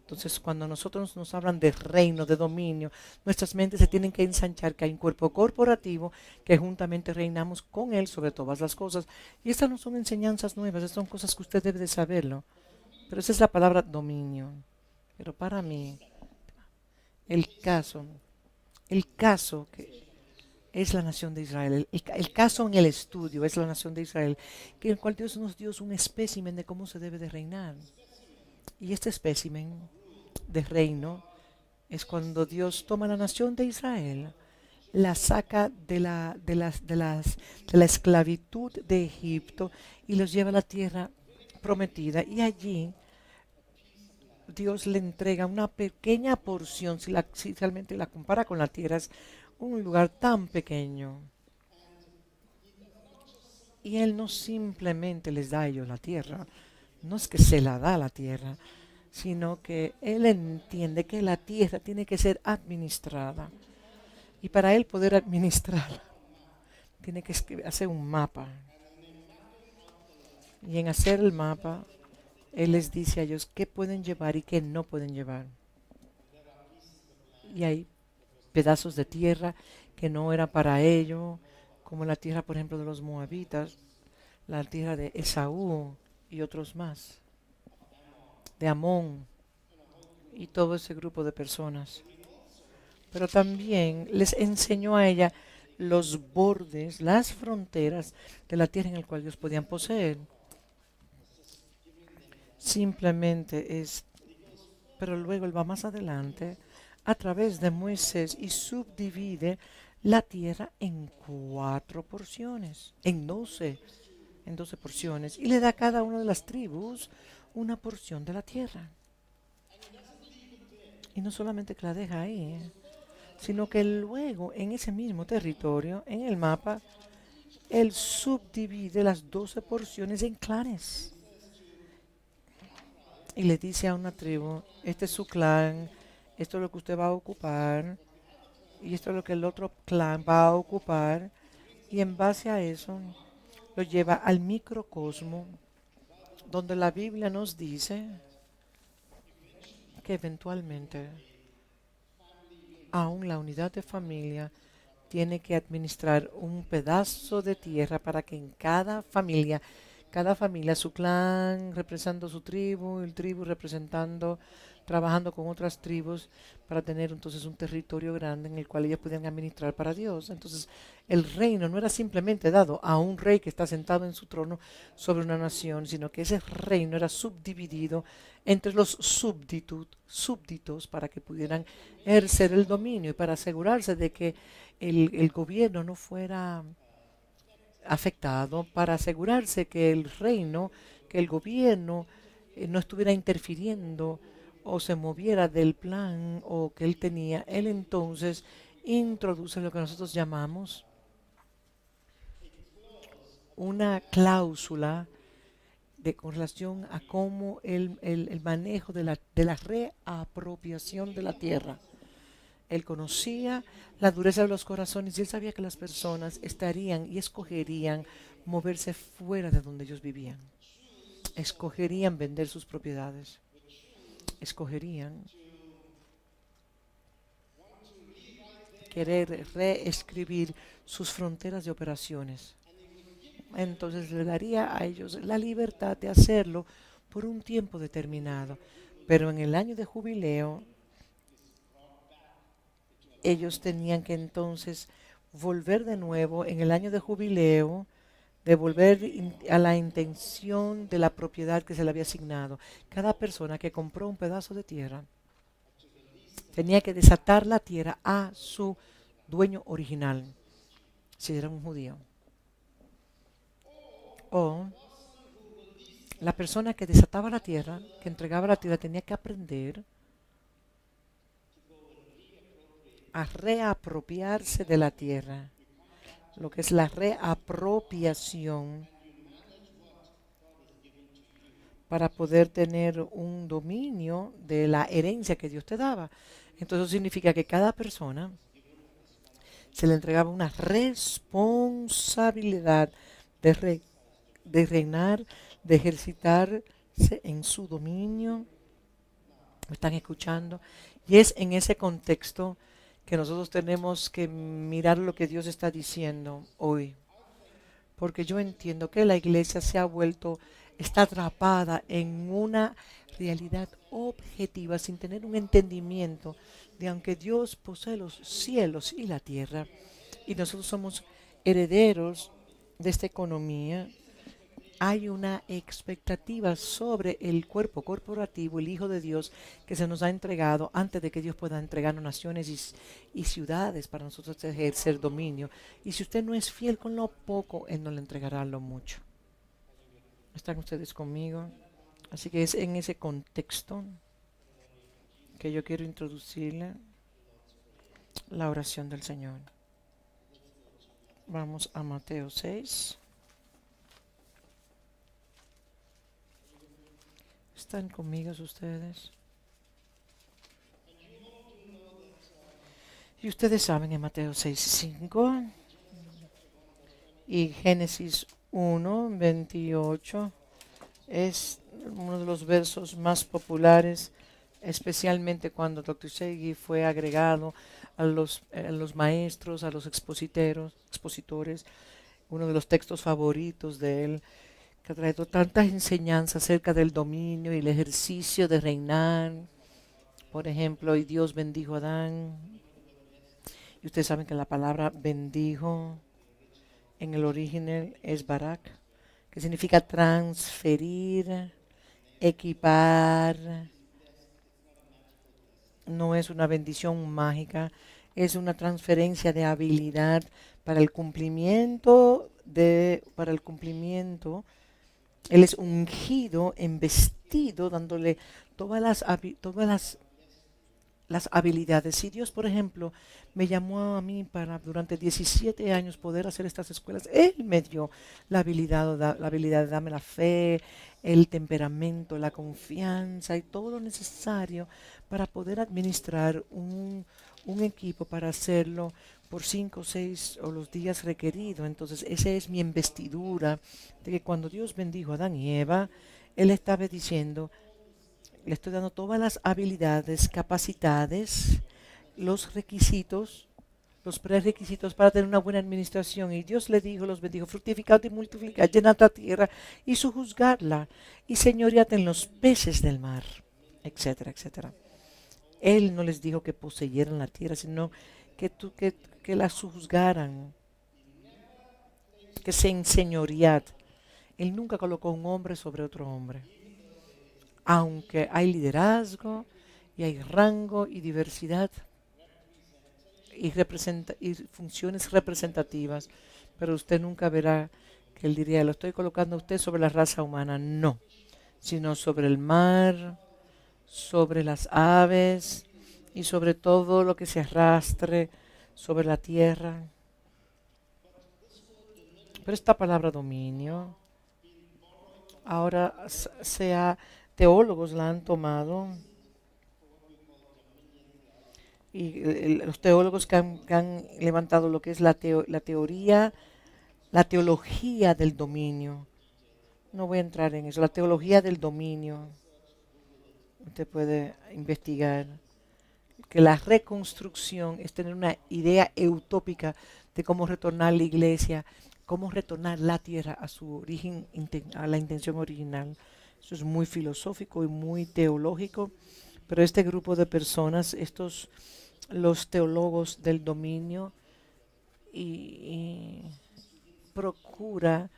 Entonces, cuando nosotros nos hablan de reino, de dominio, nuestras mentes se tienen que ensanchar, que hay un cuerpo corporativo que juntamente reinamos con Él sobre todas las cosas. Y estas no son enseñanzas nuevas, estas son cosas que usted debe de saberlo. Pero esa es la palabra dominio. Pero para mí, el caso que es la nación de Israel, el caso en el estudio es la nación de Israel, que en el cual Dios nos dio un espécimen de cómo se debe de reinar. Y este espécimen de reino es cuando Dios toma la nación de Israel, la saca de la esclavitud de Egipto y los lleva a la tierra prometida. Y allí Dios le entrega una pequeña porción, si realmente la compara con la tierra, es un lugar tan pequeño. Y Él no simplemente les da a ellos la tierra, no es que se la da la tierra, sino que Él entiende que la tierra tiene que ser administrada. Y para Él poder administrar, tiene que hacer un mapa. Y en hacer el mapa, Él les dice a ellos qué pueden llevar y qué no pueden llevar. Y hay pedazos de tierra que no era para ellos, como la tierra, por ejemplo, de los moabitas, la tierra de Esaú y otros más, de Amón y todo ese grupo de personas. Pero también les enseñó a ella los bordes, las fronteras de la tierra en la cual ellos podían poseer. simplemente es, pero luego él va más adelante a través de Moisés y subdivide la tierra en 4 porciones, en 12 porciones, y le da a cada una de las tribus una porción de la tierra. Y no solamente que la deja ahí, sino que luego en ese mismo territorio, en el mapa, él subdivide las 12 porciones en clanes. Y le dice a una tribu, este es su clan, esto es lo que usted va a ocupar, y esto es lo que el otro clan va a ocupar. Y en base a eso, lo lleva al microcosmo, donde la Biblia nos dice que eventualmente aún la unidad de familia tiene que administrar un pedazo de tierra para que en cada familia, su clan representando su tribu, el tribu representando, trabajando con otras tribus para tener entonces un territorio grande en el cual ellos podían administrar para Dios. Entonces el reino no era simplemente dado a un rey que está sentado en su trono sobre una nación, sino que ese reino era subdividido entre los súbditos para que pudieran ejercer el dominio y para asegurarse de que el gobierno no fuera afectado, para asegurarse que el reino, que el gobierno no estuviera interfiriendo o se moviera del plan o que él tenía. Él entonces introduce lo que nosotros llamamos una cláusula con relación a cómo el manejo de la reapropiación de la tierra. Él conocía la dureza de los corazones y él sabía que las personas estarían y escogerían moverse fuera de donde ellos vivían. Escogerían vender sus propiedades. Escogerían querer reescribir sus fronteras de operaciones. Entonces le daría a ellos la libertad de hacerlo por un tiempo determinado. Pero en el año de jubileo, ellos tenían que entonces volver de nuevo en el año de jubileo, de volver a la intención de la propiedad que se le había asignado. Cada persona que compró un pedazo de tierra tenía que desatar la tierra a su dueño original, si era un judío. O la persona que desataba la tierra, que entregaba la tierra, tenía que aprender a reapropiarse de la tierra, lo que es la reapropiación para poder tener un dominio de la herencia que Dios te daba. Entonces eso significa que cada persona se le entregaba una responsabilidad de, de reinar, de ejercitarse en su dominio. ¿Me están escuchando? Y es en ese contexto que nosotros tenemos que mirar lo que Dios está diciendo hoy. Porque yo entiendo que la iglesia se ha vuelto, está atrapada en una realidad objetiva sin tener un entendimiento de aunque Dios posee los cielos y la tierra y nosotros somos herederos de esta economía, hay una expectativa sobre el cuerpo corporativo, el Hijo de Dios, que se nos ha entregado antes de que Dios pueda entregarnos naciones y ciudades para nosotros ejercer dominio. Y si usted no es fiel con lo poco, Él no le entregará lo mucho. ¿Están ustedes conmigo? Así que es en ese contexto que yo quiero introducirle la oración del Señor. Vamos a Mateo 6. ¿Están conmigo ustedes? Y ustedes saben en Mateo 6:5 y Génesis 1:28 es uno de los versos más populares, especialmente cuando Dr. Segui fue agregado a los maestros, a los expositores, uno de los textos favoritos de él, que ha traído tantas enseñanzas acerca del dominio y el ejercicio de reinar. Por ejemplo, y Dios bendijo a Adán. Y ustedes saben que la palabra bendijo en el original es barak, que significa transferir Equipar no es una bendición mágica, es una transferencia de habilidad para el cumplimiento para el cumplimiento. Él es ungido, investido, dándole todas las habilidades. Si Dios, por ejemplo, me llamó a mí para durante 17 años poder hacer estas escuelas, Él me dio la habilidad de darme la fe, el temperamento, la confianza y todo lo necesario para poder administrar un equipo para hacerlo por 5, 6 o los días requeridos. Entonces, esa es mi investidura de que cuando Dios bendijo a Adán y Eva, Él estaba diciendo, le estoy dando todas las habilidades, capacidades, los requisitos, los prerequisitos para tener una buena administración. Y Dios le dijo, los bendijo, fructificad y multiplicad, llenad la tierra y sojuzgadla y señoread en los peces del mar, etcétera, etcétera. Él no les dijo que poseyeran la tierra, sino que la sojuzgaran, que se enseñoread. Él nunca colocó un hombre sobre otro hombre. Aunque hay liderazgo y hay rango y diversidad y funciones representativas, pero usted nunca verá que él diría, lo estoy colocando a usted sobre la raza humana. No, sino sobre el mar, sobre las aves y sobre todo lo que se arrastre sobre la tierra. Pero esta palabra dominio, ahora teólogos la han tomado y los teólogos que han levantado lo que es la teoría, la teología del dominio. No voy a entrar en eso, la teología del dominio. Usted puede investigar que la reconstrucción es tener una idea utópica de cómo retornar la iglesia, cómo retornar la tierra a su origen, a la intención original. Eso es muy filosófico y muy teológico, pero este grupo de personas, los teólogos del dominio, y procura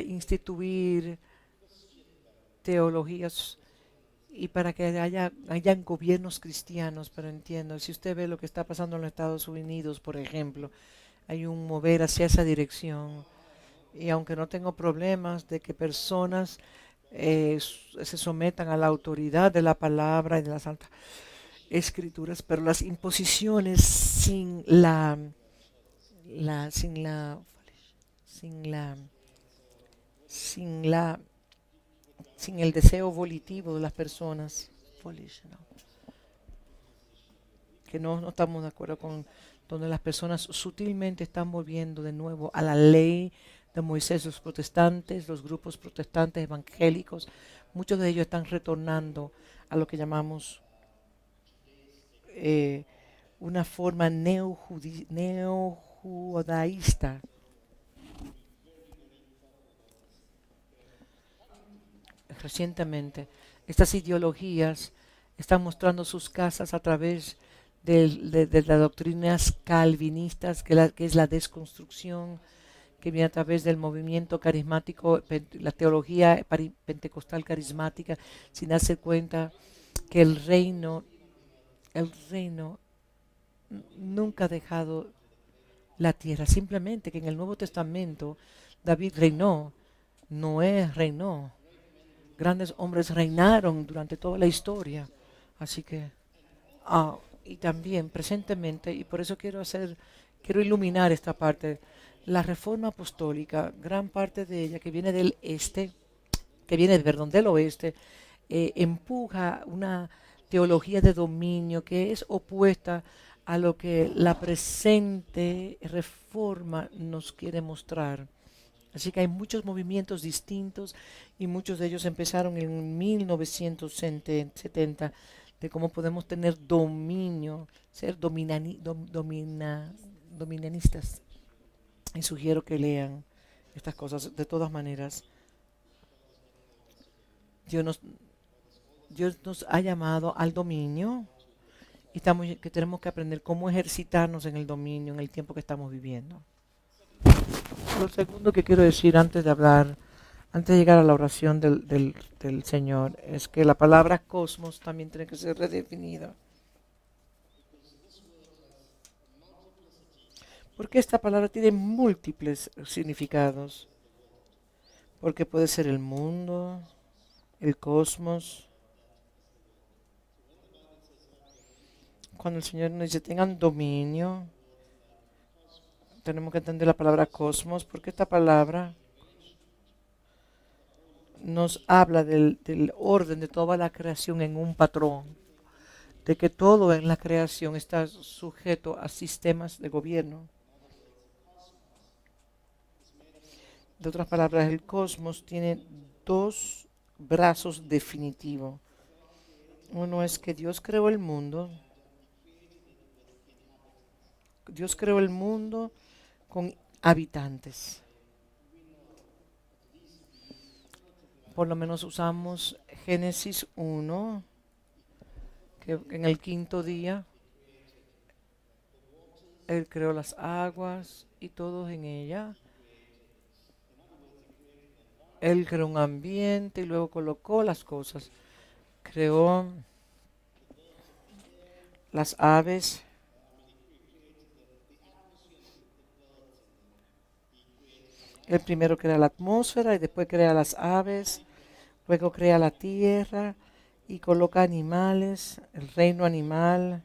instituir teologías y para que hayan gobiernos cristianos. Pero entiendo, si usted ve lo que está pasando en los Estados Unidos, por ejemplo, hay un mover hacia esa dirección. Y aunque no tengo problemas de que personas se sometan a la autoridad de la palabra y de las santas escrituras, pero las imposiciones sin la sin la sin el deseo volitivo de las personas, que no estamos de acuerdo con, donde las personas sutilmente están volviendo de nuevo a la ley de Moisés. Los protestantes, los grupos protestantes evangélicos, muchos de ellos están retornando a lo que llamamos una forma neojudaísta. Recientemente, estas ideologías están mostrando sus casas a través de las doctrinas calvinistas, que es la desconstrucción, que viene a través del movimiento carismático, la teología pentecostal carismática, sin darse cuenta que el reino nunca ha dejado la tierra. Simplemente que en el Nuevo Testamento David reinó, Noé reinó, grandes hombres reinaron durante toda la historia. Así que, y también presentemente, y por eso quiero iluminar esta parte, la reforma apostólica, gran parte de ella que viene del del oeste, empuja una teología de dominio que es opuesta a lo que la presente reforma nos quiere mostrar. Así que hay muchos movimientos distintos y muchos de ellos empezaron en 1970 de cómo podemos tener dominio, ser dominanistas. Y sugiero que lean estas cosas. De todas maneras, Dios nos ha llamado al dominio y que tenemos que aprender cómo ejercitarnos en el dominio en el tiempo que estamos viviendo. lo segundo que quiero decir antes de hablar, antes de llegar a la oración del Señor, es que la palabra cosmos también tiene que ser redefinida. Porque esta palabra tiene múltiples significados. Porque puede ser el mundo, el cosmos. Cuando el Señor nos dice tengan dominio, tenemos que entender la palabra cosmos, porque esta palabra nos habla del orden de toda la creación en un patrón, de que todo en la creación está sujeto a sistemas de gobierno. De otras palabras, el cosmos tiene dos brazos definitivos. Uno es que Dios creó el mundo con habitantes. Por lo menos usamos Génesis 1, que en el quinto día Él creó las aguas y todo en ella. Él creó un ambiente y luego colocó las cosas. Creó las aves. Él primero crea la atmósfera y después crea las aves. Luego crea la tierra y coloca animales, el reino animal.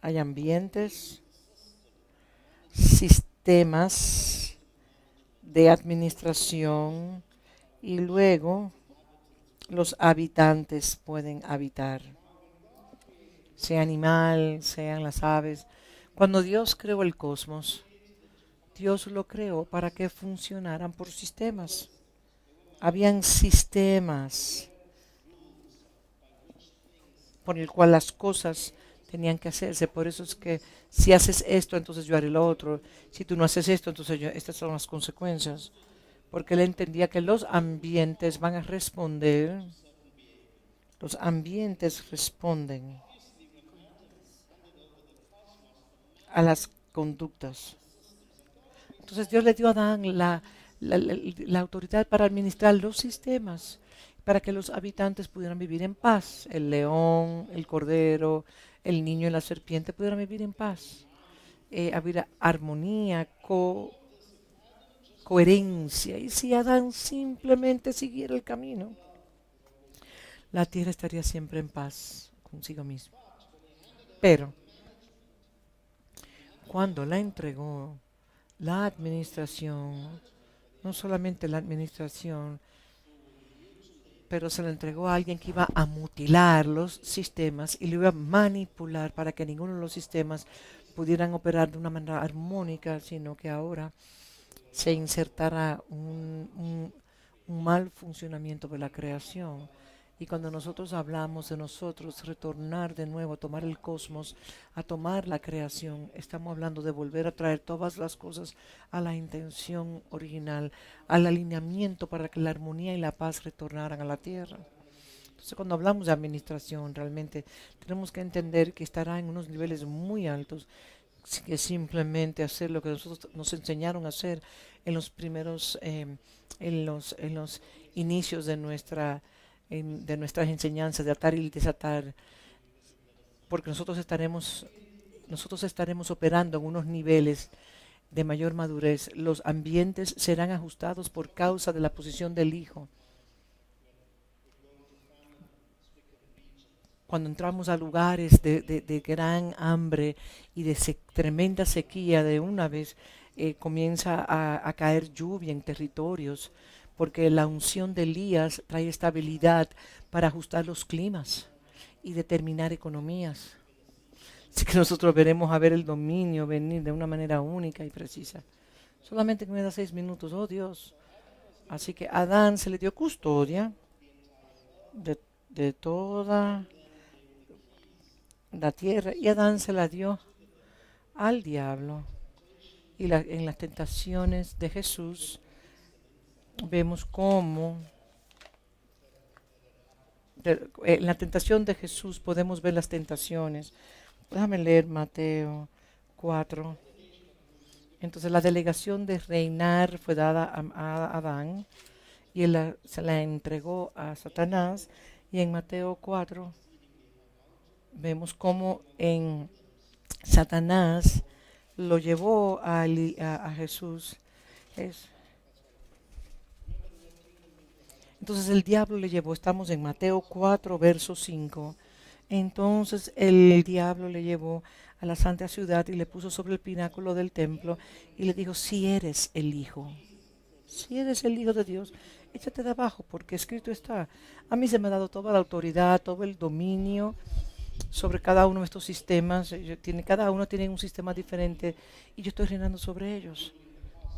Hay ambientes, sistemas de administración y luego los habitantes pueden habitar, sea animal, sean las aves. Cuando Dios creó el cosmos, Dios lo creó para que funcionaran por sistemas. Habían sistemas por el cual las cosas tenían que hacerse. Por eso es que si haces esto, entonces yo haré lo otro. Si tú no haces esto, entonces estas son las consecuencias. Porque él entendía que los ambientes van a responder. Los ambientes responden a las conductas. Entonces Dios le dio a Adán la autoridad para administrar los sistemas, para que los habitantes pudieran vivir en paz. El león, el cordero, el niño y la serpiente pudieran vivir en paz. Había armonía, coherencia. Y si Adán simplemente siguiera el camino, la tierra estaría siempre en paz consigo mismo. Pero cuando la entregó la administración, no solamente la administración, pero se la entregó a alguien que iba a mutilar los sistemas y lo iba a manipular para que ninguno de los sistemas pudieran operar de una manera armónica, sino que ahora se insertara un mal funcionamiento de la creación. Y cuando nosotros hablamos de nosotros retornar de nuevo, a tomar el cosmos, a tomar la creación, estamos hablando de volver a traer todas las cosas a la intención original, al alineamiento para que la armonía y la paz retornaran a la tierra. Entonces, cuando hablamos de administración, realmente tenemos que entender que estará en unos niveles muy altos, que simplemente hacer lo que nosotros nos enseñaron a hacer en los primeros, en los inicios de nuestras enseñanzas, de atar y desatar, porque nosotros estaremos operando en unos niveles de mayor madurez. Los ambientes serán ajustados por causa de la posición del Hijo. Cuando entramos a lugares de gran hambre y de tremenda sequía, de una vez comienza a caer lluvia en territorios, porque la unción de Elías trae estabilidad para ajustar los climas y determinar economías. Así que nosotros veremos a ver el dominio venir de una manera única y precisa. Solamente que me da 6 minutos, oh Dios. Así que a Adán se le dio custodia de toda la tierra y Adán se la dio al diablo. Y en las tentaciones de Jesús vemos cómo en la tentación de Jesús podemos ver las tentaciones. Déjame leer Mateo 4. Entonces la delegación de reinar fue dada a Adán y él se la entregó a Satanás. Y en Mateo 4 vemos cómo en Satanás lo llevó a Jesús. Es- entonces el diablo le llevó, estamos en Mateo 4, verso 5. Entonces el diablo le llevó a la santa ciudad y le puso sobre el pináculo del templo y le dijo, si eres el Hijo de Dios, échate de abajo, porque escrito está, a mí se me ha dado toda la autoridad, todo el dominio sobre cada uno de estos sistemas. Cada uno tiene un sistema diferente y yo estoy reinando sobre ellos.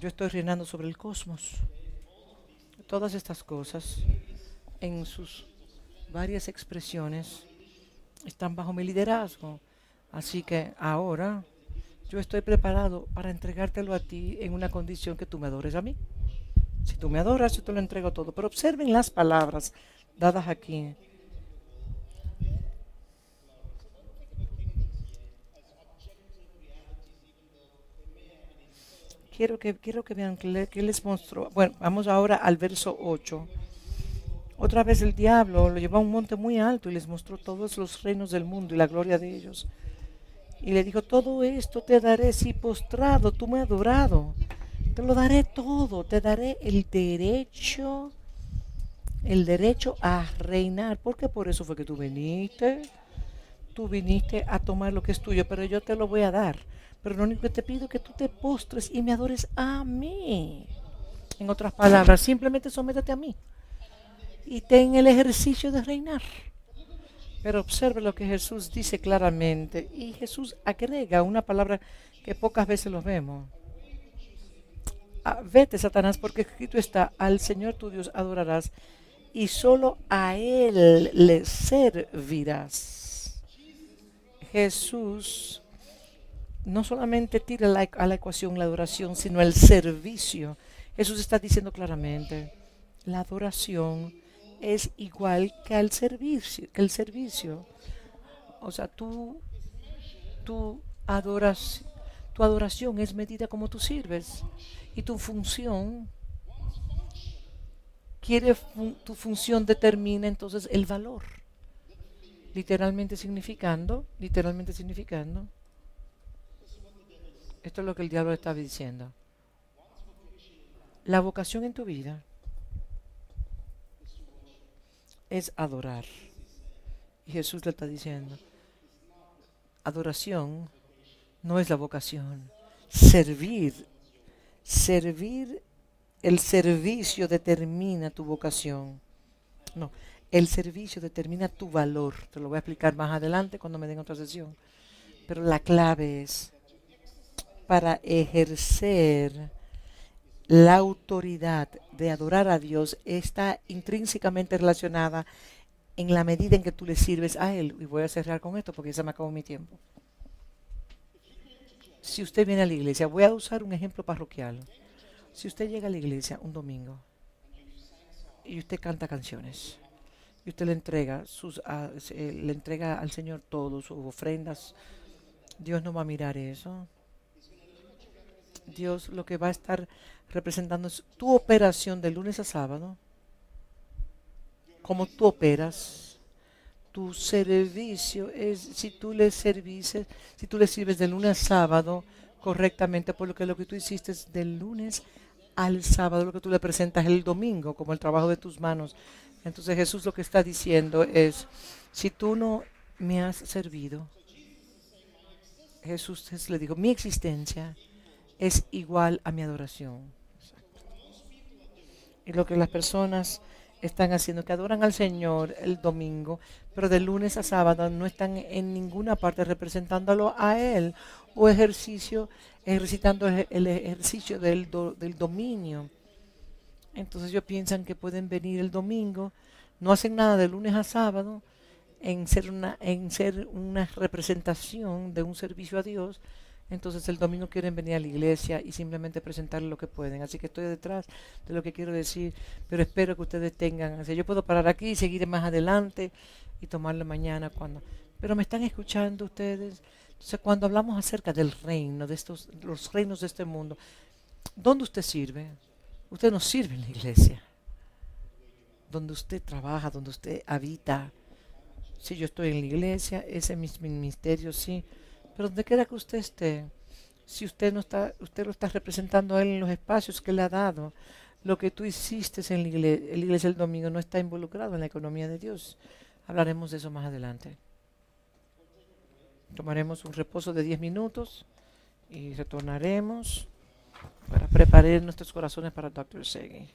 Yo estoy reinando sobre el cosmos. Todas estas cosas, en sus varias expresiones, están bajo mi liderazgo. Así que ahora yo estoy preparado para entregártelo a ti en una condición que tú me adores a mí. Si tú me adoras, yo te lo entrego todo. Pero observen las palabras dadas aquí. Quiero que vean que les mostró. Bueno, vamos ahora al verso 8. Otra vez el diablo lo llevó a un monte muy alto y les mostró todos los reinos del mundo y la gloria de ellos. Y le dijo, todo esto te daré si postrado tú me has adorado. Te lo daré todo, te daré el derecho a reinar, porque por eso fue que tú viniste a tomar lo que es tuyo, pero yo te lo voy a dar. Pero lo único que te pido es que tú te postres y me adores a mí. En otras palabras, simplemente sométete a mí y ten el ejercicio de reinar. Pero observe lo que Jesús dice claramente, y Jesús agrega una palabra que pocas veces lo vemos. Vete, Satanás, porque escrito está, al Señor tu Dios adorarás y solo a Él le servirás. Jesús no solamente tira a la ecuación la adoración, sino el servicio. Jesús está diciendo claramente, la adoración es igual que el servicio. O sea, tú adoras, tu adoración es medida como tú sirves y tu función determina entonces el valor. Literalmente significando, esto es lo que el diablo está diciendo. La vocación en tu vida es adorar. Y Jesús le está diciendo, adoración no es la vocación. Servir, el servicio determina tu vocación. No, el servicio determina tu valor. Te lo voy a explicar más adelante cuando me den otra sesión. Pero la clave es, para ejercer la autoridad de adorar a Dios está intrínsecamente relacionada en la medida en que tú le sirves a Él. Y voy a cerrar con esto porque ya se me acabó mi tiempo. Si usted viene a la iglesia, voy a usar un ejemplo parroquial. Si usted llega a la iglesia un domingo y usted canta canciones y usted le entrega al Señor todo, sus ofrendas, Dios no va a mirar eso. Dios lo que va a estar representando es tu operación de lunes a sábado, como tú operas. Tu servicio es si tú le sirves de lunes a sábado correctamente, por lo que tú hiciste es del lunes al sábado, lo que tú le presentas el domingo como el trabajo de tus manos. Entonces Jesús lo que está diciendo es, si tú no me has servido, Jesús le dijo, mi existencia es igual a mi adoración. Y lo que las personas están haciendo, que adoran al Señor el domingo, pero de lunes a sábado no están en ninguna parte representándolo a Él o ejercitando el ejercicio del dominio. Entonces ellos piensan que pueden venir el domingo, no hacen nada de lunes a sábado en ser una representación de un servicio a Dios. Entonces el domingo quieren venir a la iglesia y simplemente presentarle lo que pueden. Así que estoy detrás de lo que quiero decir, pero espero que ustedes tengan. O sea, yo puedo parar aquí y seguir más adelante y tomarlo mañana cuando. Pero me están escuchando ustedes. Entonces, cuando hablamos acerca del reino, los reinos de este mundo, ¿dónde usted sirve? Usted no sirve en la iglesia. Donde usted trabaja, donde usted habita. Si yo estoy en la iglesia, ese es mi ministerio, sí. Pero donde quiera que usted esté, si usted no está, usted lo está representando a él en los espacios que le ha dado. Lo que tú hiciste en la iglesia el domingo no está involucrado en la economía de Dios. Hablaremos de eso más adelante. Tomaremos un reposo de 10 minutos y retornaremos para preparar nuestros corazones para el Dr. Segi.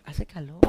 Hace calor.